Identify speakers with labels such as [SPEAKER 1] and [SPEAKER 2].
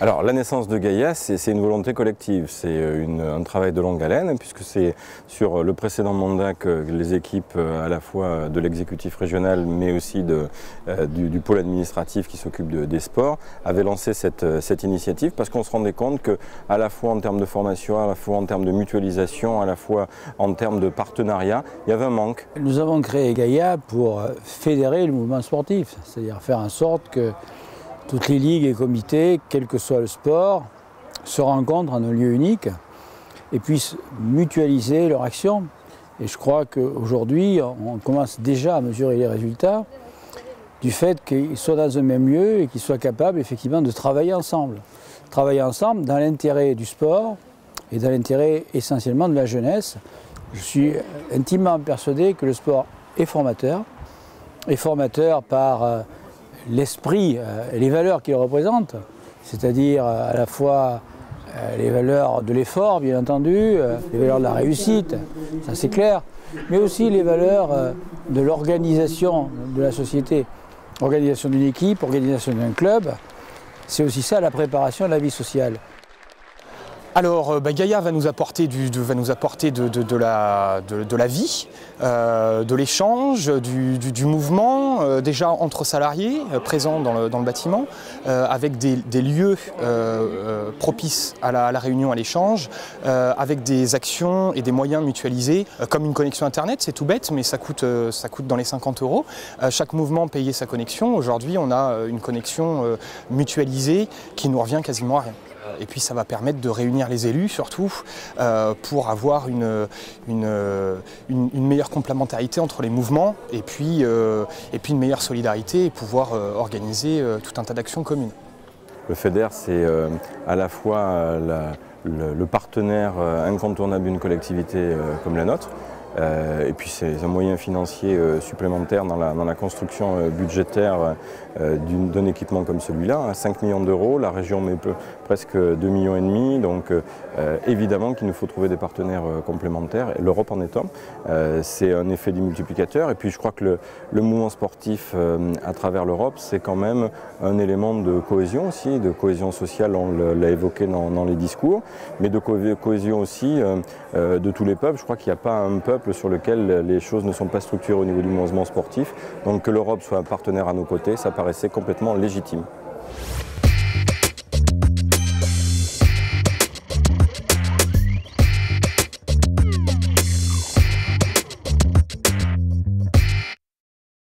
[SPEAKER 1] Alors la naissance de Gaïa, c'est une volonté collective, c'est un travail de longue haleine, puisque c'est sur le précédent mandat que les équipes à la fois de l'exécutif régional mais aussi du pôle administratif qui s'occupe des sports avaient lancé cette initiative, parce qu'on se rendait compte qu'à la fois en termes de formation, à la fois en termes de mutualisation, à la fois en termes de partenariat, il y avait un manque.
[SPEAKER 2] Nous avons créé Gaïa pour fédérer le mouvement sportif, c'est-à-dire faire en sorte que toutes les ligues et comités, quel que soit le sport, se rencontrent en un lieu unique et puissent mutualiser leur action. Et je crois qu'aujourd'hui, on commence déjà à mesurer les résultats du fait qu'ils soient dans un même lieu et qu'ils soient capables effectivement de travailler ensemble. Travailler ensemble dans l'intérêt du sport et dans l'intérêt essentiellement de la jeunesse. Je suis intimement persuadé que le sport est formateur par l'esprit et les valeurs qu'il représente, c'est-à-dire à la fois les valeurs de l'effort, bien entendu, les valeurs de la réussite, ça c'est clair, mais aussi les valeurs de l'organisation de la société, organisation d'une équipe, organisation d'un club, c'est aussi ça la préparation de la vie sociale.
[SPEAKER 3] Alors Gaïa va nous apporter de la vie, de l'échange, du mouvement, déjà entre salariés présents dans le bâtiment, avec des lieux propices à la réunion, à l'échange, avec des actions et des moyens mutualisés, comme une connexion internet, c'est tout bête, mais ça coûte dans les 50 €. Chaque mouvement payait sa connexion. Aujourd'hui, on a une connexion mutualisée qui nous revient quasiment à rien. Et puis ça va permettre de réunir les élus surtout pour avoir une meilleure complémentarité entre les mouvements et puis une meilleure solidarité et pouvoir organiser tout un tas d'actions communes.
[SPEAKER 1] Le FEDER, c'est à la fois le partenaire incontournable d'une collectivité comme la nôtre, et puis c'est un moyen financier supplémentaire dans la construction budgétaire d'un équipement comme celui-là, à 5 millions d'euros, la région met presque 2,5 millions, donc évidemment qu'il nous faut trouver des partenaires complémentaires, et l'Europe en est un. C'est un effet démultiplicateur, et puis je crois que le mouvement sportif à travers l'Europe, c'est quand même un élément de cohésion aussi, de cohésion sociale, on l'a évoqué dans les discours, mais de cohésion aussi de tous les peuples. Je crois qu'il n'y a pas un peuple sur lequel les choses ne sont pas structurées au niveau du mouvement sportif. Donc que l'Europe soit un partenaire à nos côtés, ça paraissait complètement légitime.